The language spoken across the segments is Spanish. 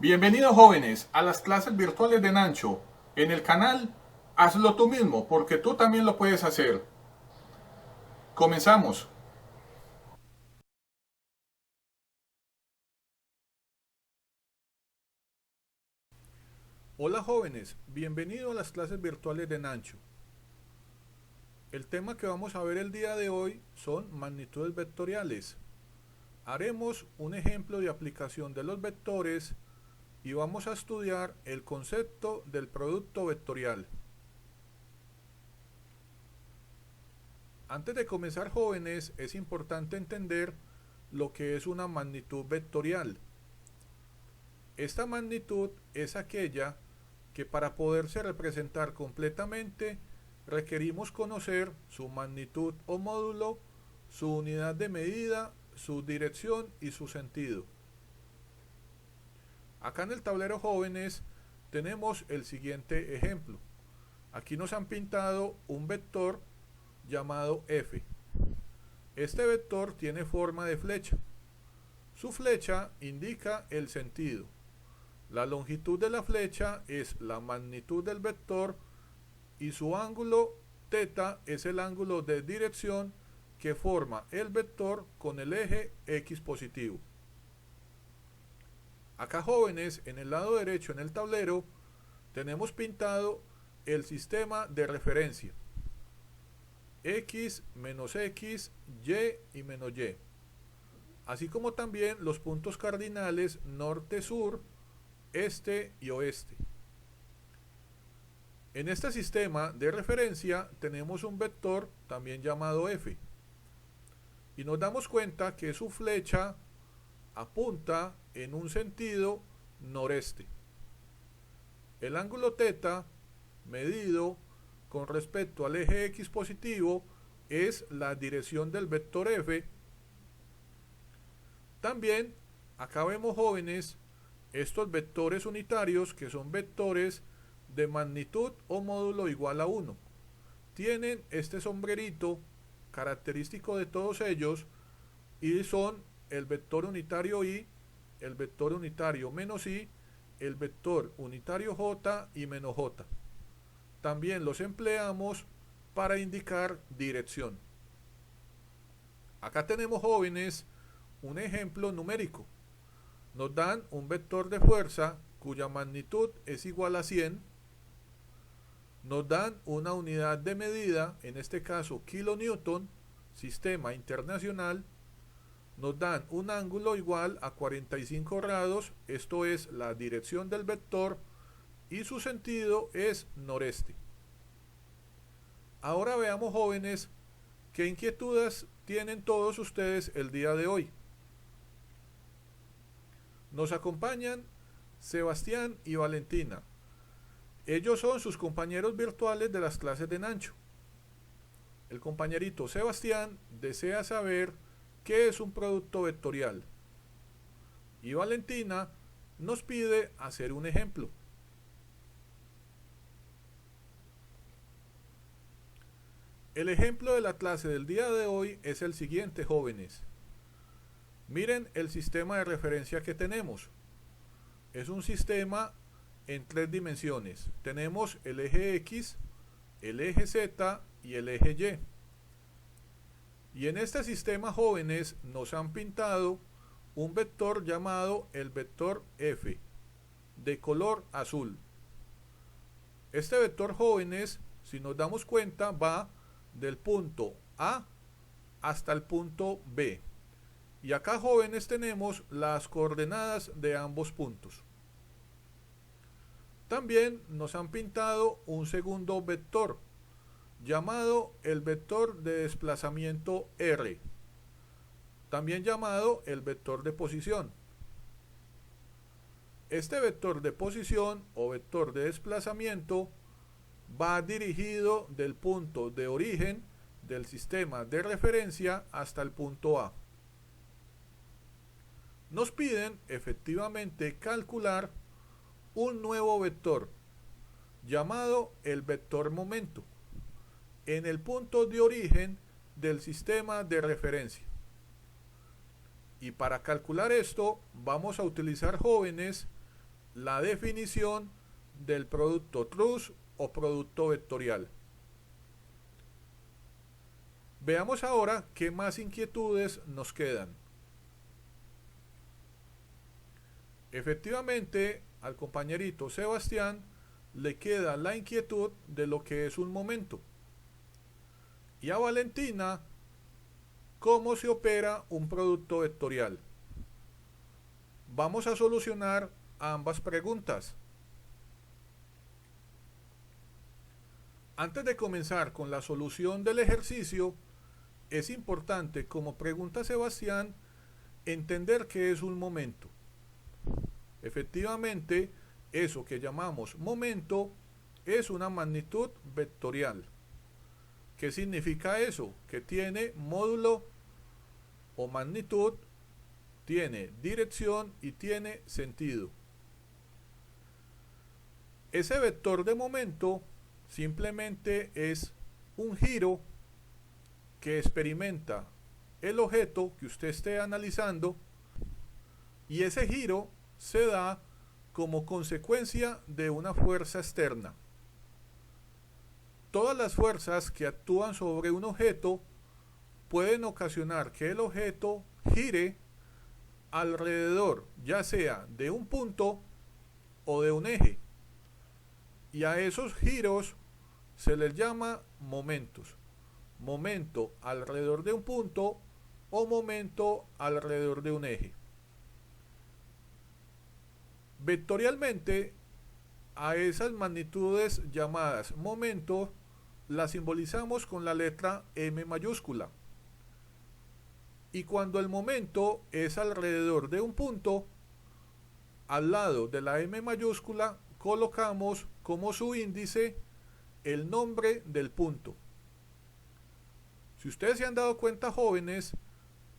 Bienvenidos jóvenes a las clases virtuales de Nancho. En el canal Hazlo tú mismo, porque tú también lo puedes hacer. Comenzamos. Hola jóvenes, bienvenidos a las clases virtuales de Nancho. El tema que vamos a ver el día de hoy son magnitudes vectoriales. Haremos un ejemplo de aplicación de los vectores y vamos a estudiar el concepto del producto vectorial. Antes de comenzar jóvenes, es importante entender lo que es una magnitud vectorial. Esta magnitud es aquella que para poderse representar completamente requerimos conocer su magnitud o módulo, su unidad de medida, su dirección y su sentido. Acá en el tablero jóvenes tenemos el siguiente ejemplo. Aquí nos han pintado un vector llamado f. Este vector tiene forma de flecha. Su flecha indica el sentido. La longitud de la flecha es la magnitud del vector y su ángulo θ es el ángulo de dirección que forma el vector con el eje x positivo. Acá jóvenes, en el lado derecho en el tablero, tenemos pintado el sistema de referencia. X, menos X, Y y menos Y. Así como también los puntos cardinales norte-sur, este y oeste. En este sistema de referencia tenemos un vector también llamado f. Y nos damos cuenta que su flecha apunta en un sentido noreste. El ángulo θ medido con respecto al eje x positivo es la dirección del vector f. También acá vemos jóvenes estos vectores unitarios que son vectores de magnitud o módulo igual a 1. Tienen este sombrerito característico de todos ellos y son el vector unitario y, el vector unitario menos y, el vector unitario j y menos j. También los empleamos para indicar dirección. Acá tenemos jóvenes un ejemplo numérico. Nos dan un vector de fuerza cuya magnitud es igual a 100. Nos dan una unidad de medida, en este caso kilonewton, sistema internacional. Nos dan un ángulo igual a 45 grados, esto es la dirección del vector, y su sentido es noreste. Ahora veamos jóvenes qué inquietudes tienen todos ustedes el día de hoy. Nos acompañan Sebastián y Valentina. Ellos son sus compañeros virtuales de las clases de Nancho. El compañerito Sebastián desea saber qué es un producto vectorial. Y Valentina nos pide hacer un ejemplo. El ejemplo de la clase del día de hoy es el siguiente, jóvenes. Miren el sistema de referencia que tenemos. Es un sistema en 3 dimensiones. Tenemos el eje X, el eje Z y el eje Y. Y en este sistema, jóvenes, nos han pintado un vector llamado el vector F, de color azul. Este vector, jóvenes, si nos damos cuenta, va del punto A hasta el punto B. Y acá, jóvenes, tenemos las coordenadas de ambos puntos. También nos han pintado un segundo vector llamado el vector de desplazamiento R, también llamado el vector de posición. Este vector de posición o vector de desplazamiento va dirigido del punto de origen del sistema de referencia hasta el punto A. Nos piden efectivamente calcular un nuevo vector llamado el vector momento en el punto de origen del sistema de referencia. Y para calcular esto vamos a utilizar, jóvenes, la definición del producto truth o producto vectorial. Veamos ahora qué más inquietudes nos quedan. Efectivamente, al compañerito Sebastián le queda la inquietud de lo que es un momento. Y a Valentina, cómo se opera un producto vectorial. Vamos a solucionar ambas preguntas. Antes de comenzar con la solución del ejercicio, es importante, como pregunta Sebastián, entender qué es un momento. Efectivamente, eso que llamamos momento es una magnitud vectorial. ¿Qué significa eso? Que tiene módulo o magnitud, tiene dirección y tiene sentido. Ese vector de momento simplemente es un giro que experimenta el objeto que usted esté analizando, y ese giro se da como consecuencia de una fuerza externa. Todas las fuerzas que actúan sobre un objeto pueden ocasionar que el objeto gire alrededor, ya sea de un punto o de un eje, y a esos giros se les llama momentos. Momento alrededor de un punto o momento alrededor de un eje. Vectorialmente, a esas magnitudes llamadas momentos las simbolizamos con la letra M mayúscula. Y cuando el momento es alrededor de un punto, al lado de la M mayúscula colocamos como su índice el nombre del punto. Si ustedes se han dado cuenta, jóvenes,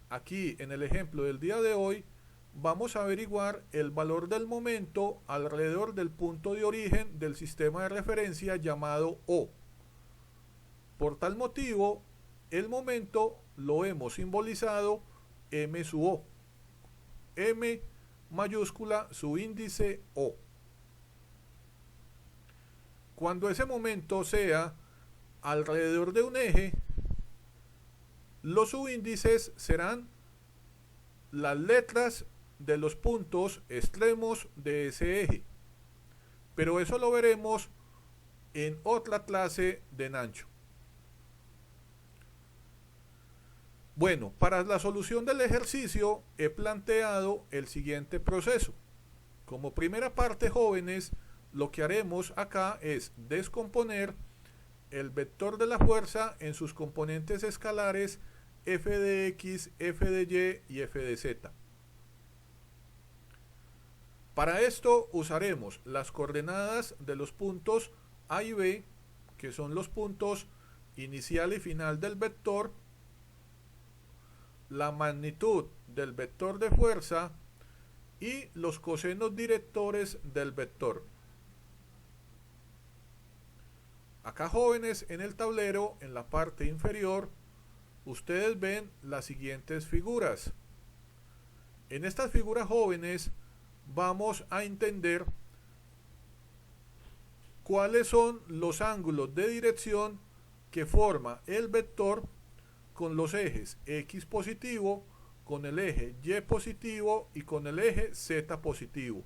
aquí en el ejemplo del día de hoy vamos a averiguar el valor del momento alrededor del punto de origen del sistema de referencia llamado O. Por tal motivo, el momento lo hemos simbolizado M sub O. M mayúscula su índice O. Cuando ese momento sea alrededor de un eje, los subíndices serán las letras de los puntos extremos de ese eje, pero eso lo veremos en otra clase de Nacho. Bueno, para la solución del ejercicio he planteado el siguiente proceso. Como primera parte, jóvenes, lo que haremos acá es descomponer el vector de la fuerza en sus componentes escalares f de x, f de y y f de z. Para esto usaremos las coordenadas de los puntos A y B, que son los puntos inicial y final del vector, la magnitud del vector de fuerza y los cosenos directores del vector. Acá, jóvenes, en el tablero, en la parte inferior, ustedes ven las siguientes figuras. En estas figuras, jóvenes, vamos a entender cuáles son los ángulos de dirección que forma el vector con los ejes X positivo, con el eje Y positivo y con el eje Z positivo.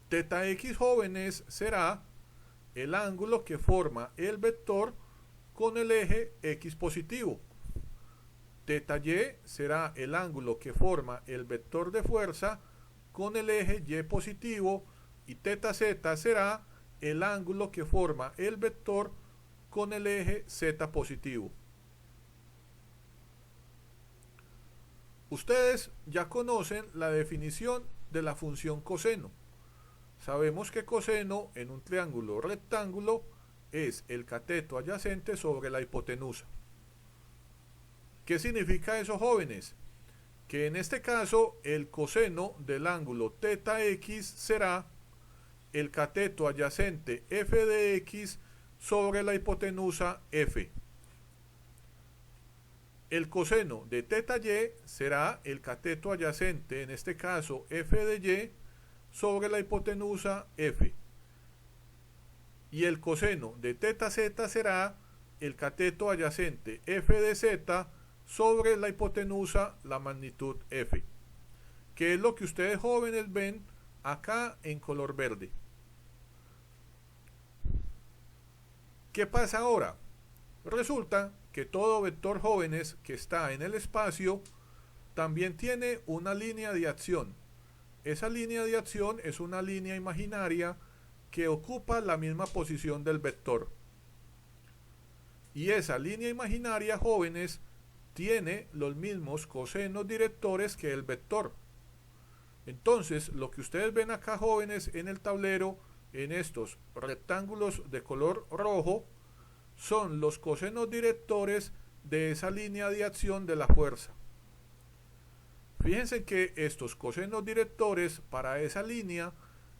Teta X, jóvenes, será el ángulo que forma el vector con el eje X positivo. Teta Y será el ángulo que forma el vector de fuerza con el eje Y positivo, y teta Z será el ángulo que forma el vector con el eje Z positivo. Ustedes ya conocen la definición de la función coseno. Sabemos que coseno en un triángulo rectángulo es el cateto adyacente sobre la hipotenusa. ¿Qué significa eso, jóvenes? Que en este caso el coseno del ángulo teta X será el cateto adyacente f de x sobre la hipotenusa f. El coseno de teta y será el cateto adyacente, en este caso f de y, sobre la hipotenusa f. Y el coseno de teta z será el cateto adyacente f de z sobre la hipotenusa, la magnitud f, que es lo que ustedes jóvenes ven acá en color verde. ¿Qué pasa ahora? Resulta que todo vector jóvenes que está en el espacio también tiene una línea de acción. Esa línea de acción es una línea imaginaria que ocupa la misma posición del vector. Y esa línea imaginaria, jóvenes, tiene los mismos cosenos directores que el vector. Entonces, lo que ustedes ven acá, jóvenes, en el tablero, en estos rectángulos de color rojo, son los cosenos directores de esa línea de acción de la fuerza. Fíjense que estos cosenos directores para esa línea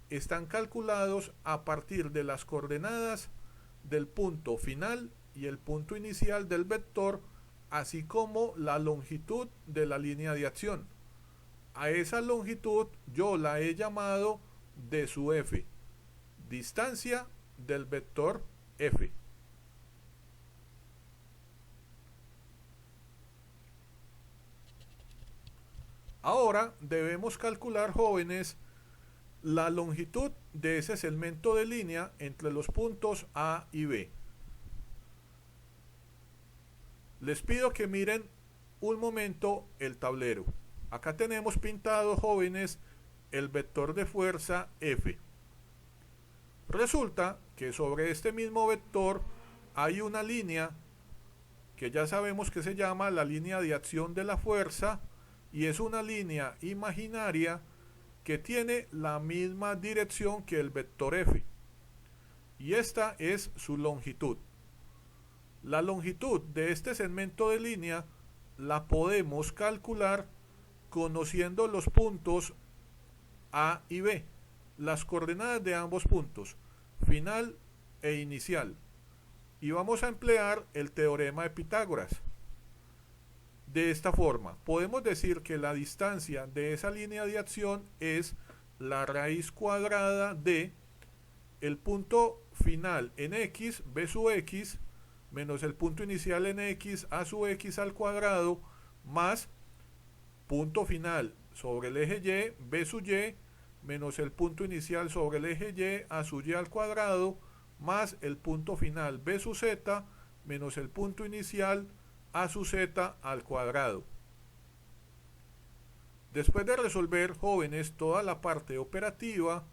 están calculados a partir de las coordenadas del punto final y el punto inicial del vector, así como la longitud de la línea de acción. A esa longitud yo la he llamado d sub f, distancia del vector f. Ahora debemos calcular, jóvenes, la longitud de ese segmento de línea entre los puntos A y B. Les pido que miren un momento el tablero. Acá tenemos pintado, jóvenes, el vector de fuerza F. Resulta que sobre este mismo vector hay una línea que ya sabemos que se llama la línea de acción de la fuerza, y es una línea imaginaria que tiene la misma dirección que el vector F. Y esta es su longitud. La longitud de este segmento de línea la podemos calcular conociendo los puntos A y B, las coordenadas de ambos puntos, final e inicial. Y vamos a emplear el teorema de Pitágoras. De esta forma, podemos decir que la distancia de esa línea de acción es la raíz cuadrada de el punto final en x, b sub x, menos el punto inicial en x, a sub x al cuadrado, más punto final sobre el eje y, b sub y, menos el punto inicial sobre el eje y, a sub y al cuadrado, más el punto final b sub z, menos el punto inicial a sub z al cuadrado. Después de resolver, jóvenes, toda la parte operativa,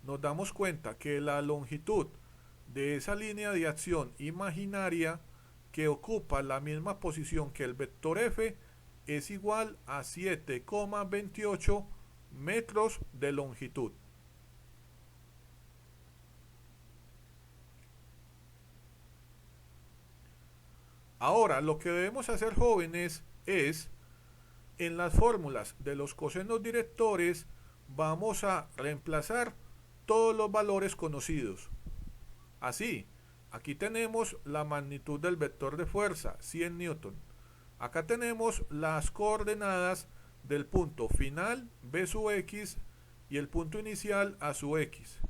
nos damos cuenta que la longitud de esa línea de acción imaginaria que ocupa la misma posición que el vector f es igual a 7,28 metros de longitud. Ahora, lo que debemos hacer, jóvenes, es, en las fórmulas de los cosenos directores, vamos a reemplazar todos los valores conocidos. Así, aquí tenemos la magnitud del vector de fuerza, 100 newton. Acá tenemos las coordenadas del punto final, b sub x, y el punto inicial, a sub x.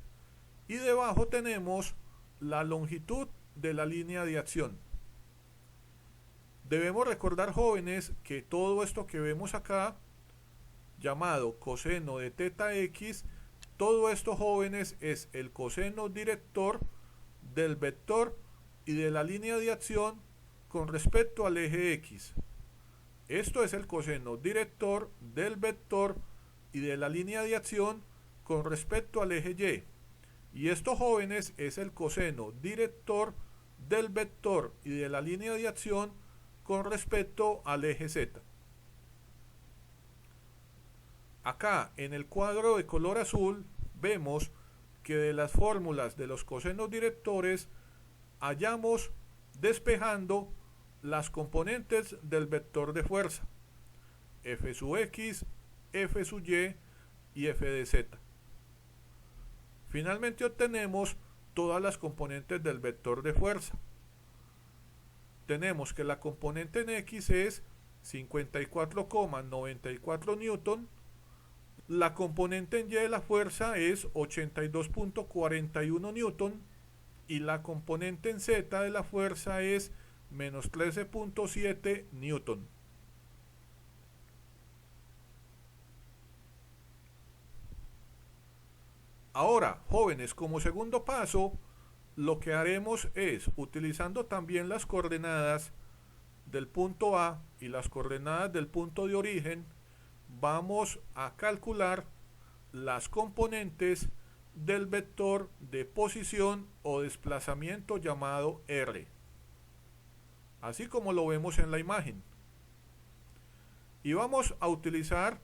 Y debajo tenemos la longitud de la línea de acción. Debemos recordar, jóvenes, que todo esto que vemos acá, llamado coseno de teta x, todo esto, jóvenes, es el coseno director del vector y de la línea de acción con respecto al eje x. Esto es el coseno director del vector y de la línea de acción con respecto al eje y. Y esto, jóvenes, es el coseno director del vector y de la línea de acción con respecto al eje z. Acá en el cuadro de color azul vemos que de las fórmulas de los cosenos directores hallamos despejando las componentes del vector de fuerza, f sub x, f sub y y f de z. Finalmente obtenemos todas las componentes del vector de fuerza. Tenemos que la componente en x es 54,94 newton. La componente en Y de la fuerza es 82,41 newton y la componente en Z de la fuerza es menos 13,7 newton. Ahora, jóvenes, como segundo paso, lo que haremos es, utilizando también las coordenadas del punto A y las coordenadas del punto de origen, vamos a calcular las componentes del vector de posición o desplazamiento llamado R, así como lo vemos en la imagen. Y vamos a utilizar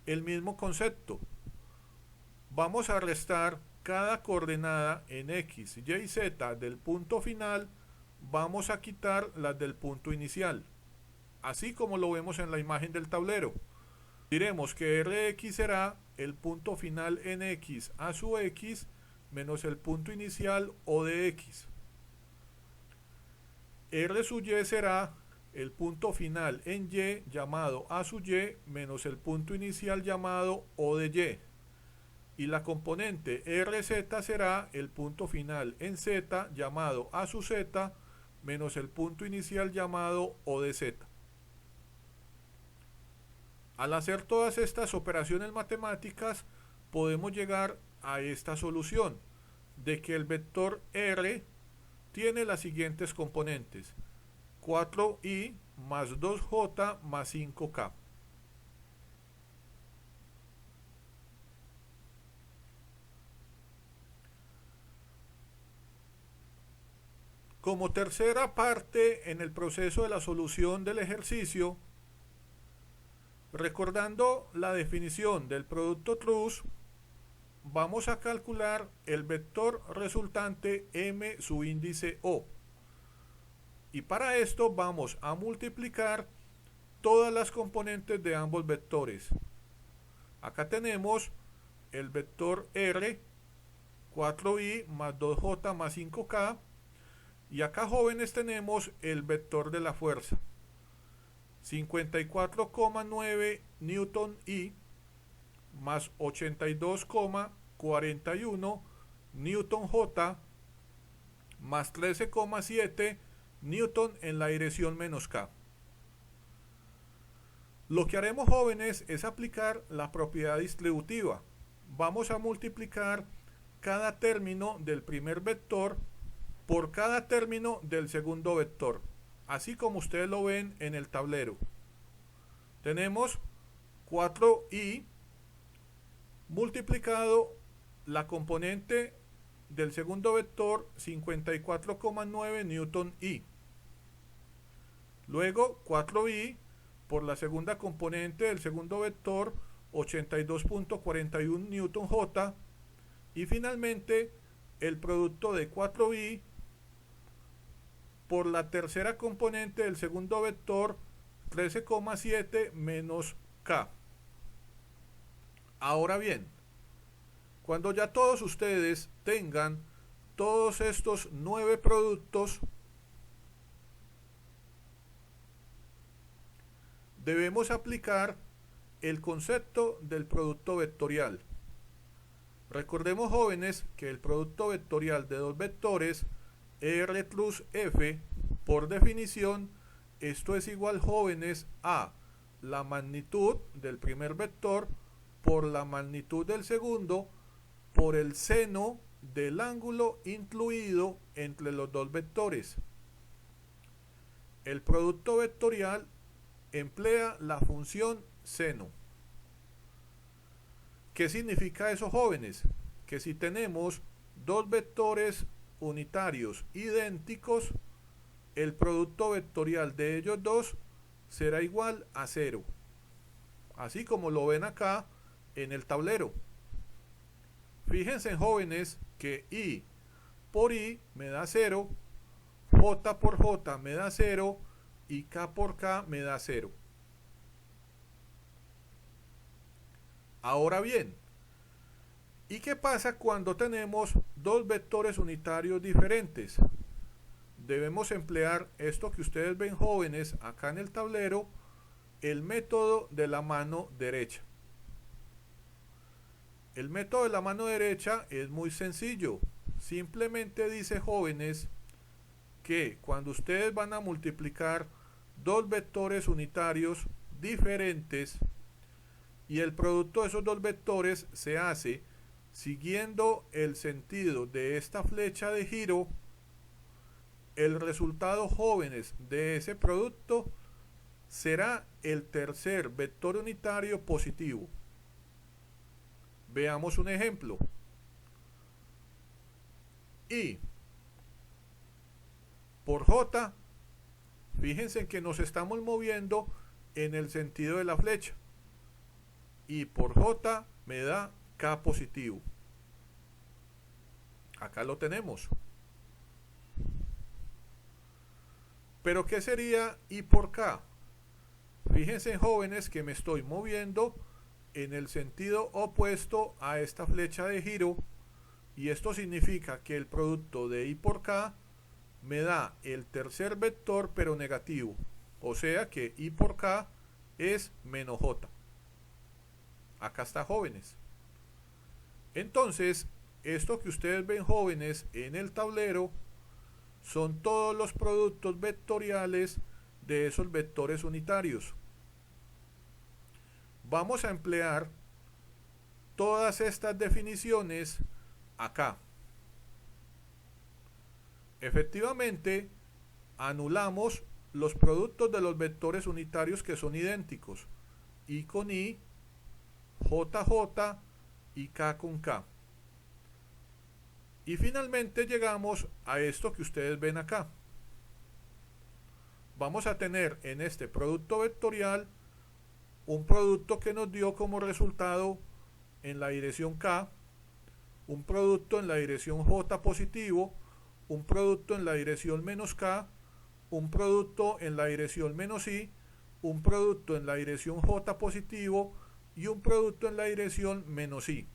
el mismo concepto. Vamos a restar cada coordenada en X, Y y Z del punto final, vamos a quitar las del punto inicial, así como lo vemos en la imagen del tablero. Diremos que Rx será el punto final en X a su X menos el punto inicial O de X. R sub Y será el punto final en Y llamado A sub Y menos el punto inicial llamado O de Y. Y la componente RZ será el punto final en Z llamado A sub Z menos el punto inicial llamado O de Z. Al hacer todas estas operaciones matemáticas podemos llegar a esta solución de que el vector R tiene las siguientes componentes: 4i más 2j más 5k. Como tercera parte en el proceso de la solución del ejercicio, recordando la definición del producto TRUS, vamos a calcular el vector resultante M su índice O. Y para esto vamos a multiplicar todas las componentes de ambos vectores. Acá tenemos el vector R, 4i más 2j más 5k. Y acá, jóvenes, tenemos el vector de la fuerza, 54,9 newton I más 82,41 newton J más 13,7 newton en la dirección menos K. Lo que haremos, jóvenes, es aplicar la propiedad distributiva. Vamos a multiplicar cada término del primer vector por cada término del segundo vector, así como ustedes lo ven en el tablero. Tenemos 4i multiplicado la componente del segundo vector, 54,9 newton i. Luego 4i por la segunda componente del segundo vector, 82,41 newton j. Y finalmente el producto de 4i por la tercera componente del segundo vector, 13,7 menos k. Ahora bien, cuando ya todos ustedes tengan todos estos 9 productos, debemos aplicar el concepto del producto vectorial. Recordemos, jóvenes, que el producto vectorial de dos vectores R plus F, por definición, esto es igual, jóvenes, a la magnitud del primer vector por la magnitud del segundo por el seno del ángulo incluido entre los dos vectores. El producto vectorial emplea la función seno. ¿Qué significa eso, jóvenes? Que si tenemos dos vectores unitarios idénticos, el producto vectorial de ellos dos será igual a 0, así como lo ven acá en el tablero. Fíjense, jóvenes, que i por i me da 0, j por j me da 0 y k por k me da 0. Ahora bien, ¿y qué pasa cuando tenemos dos vectores unitarios diferentes? debemos emplear esto que ustedes ven, jóvenes, acá en el tablero, el método de la mano derecha. El método de la mano derecha es muy sencillo. Simplemente dice, jóvenes, que cuando ustedes van a multiplicar dos vectores unitarios diferentes y el producto de esos dos vectores se hace siguiendo el sentido de esta flecha de giro, el resultado, jóvenes, de ese producto será el tercer vector unitario positivo. Veamos un ejemplo. Y por J, fíjense que nos estamos moviendo en el sentido de la flecha. Y por J me da K positivo. Acá lo tenemos. Pero ¿qué sería I por K? Fíjense, jóvenes, que me estoy moviendo en el sentido opuesto a esta flecha de giro, y esto significa que el producto de I por K me da el tercer vector pero negativo, o sea que I por K es menos J. Acá está, jóvenes. Entonces, esto que ustedes ven, jóvenes, en el tablero son todos los productos vectoriales de esos vectores unitarios. Vamos a emplear todas estas definiciones acá. Efectivamente, anulamos los productos de los vectores unitarios que son idénticos, I con I, JJ y K con K. Y finalmente llegamos a esto que ustedes ven acá. Vamos a tener en este producto vectorial un producto que nos dio como resultado en la dirección K, un producto en la dirección J positivo, un producto en la dirección menos K, un producto en la dirección menos I, un producto en la dirección J positivo y un producto en la dirección menos I.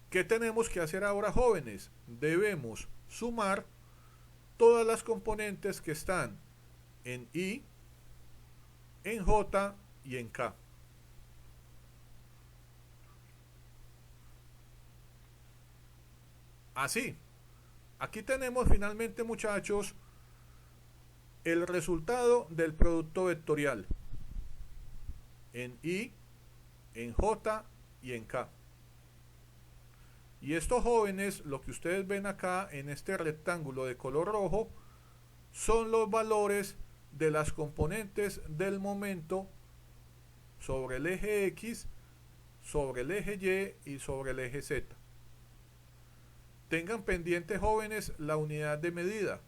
¿Qué tenemos que hacer ahora, jóvenes? Debemos sumar todas las componentes que están en I, en J y en K. Así, aquí tenemos finalmente, muchachos, el resultado del producto vectorial en I, en J y en K. Y estos, jóvenes, lo que ustedes ven acá en este rectángulo de color rojo, son los valores de las componentes del momento sobre el eje X, sobre el eje Y y sobre el eje Z. Tengan pendiente, jóvenes, la unidad de medida.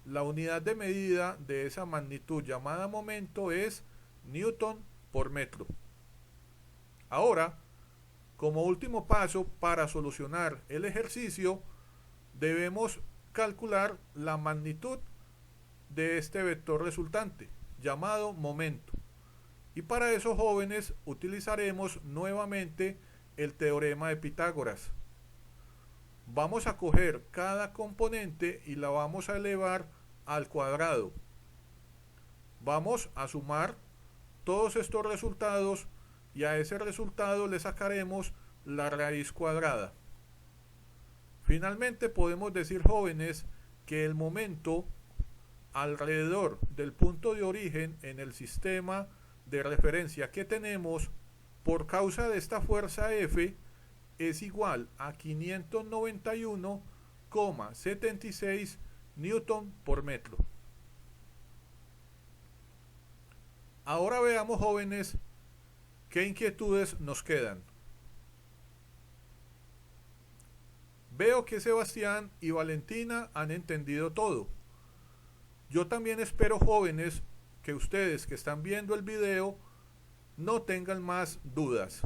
La unidad de medida de esa magnitud llamada momento es Newton por metro. Ahora, como último paso para solucionar el ejercicio, debemos calcular la magnitud de este vector resultante, llamado momento. Y para eso, jóvenes, utilizaremos nuevamente el teorema de Pitágoras. Vamos a coger cada componente y la vamos a elevar al cuadrado. Vamos a sumar todos estos resultados y a ese resultado le sacaremos la raíz cuadrada. Finalmente podemos decir, jóvenes, que el momento alrededor del punto de origen en el sistema de referencia que tenemos por causa de esta fuerza F es igual a 591,76 Newton por metro. Ahora veamos, jóvenes, qué inquietudes nos quedan. Veo que Sebastián y Valentina han entendido todo. Yo también espero, jóvenes, que ustedes que están viendo el video no tengan más dudas.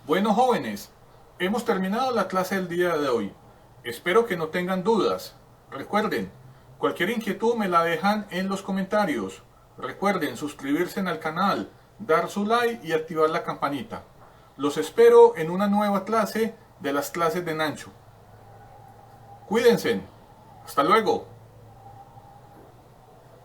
Bueno, jóvenes, hemos terminado la clase del día de hoy. Espero que no tengan dudas. Recuerden, cualquier inquietud me la dejan en los comentarios. Recuerden suscribirse al canal, dar su like y activar la campanita. Los espero en una nueva clase de las clases de Nancho. Cuídense. Hasta luego.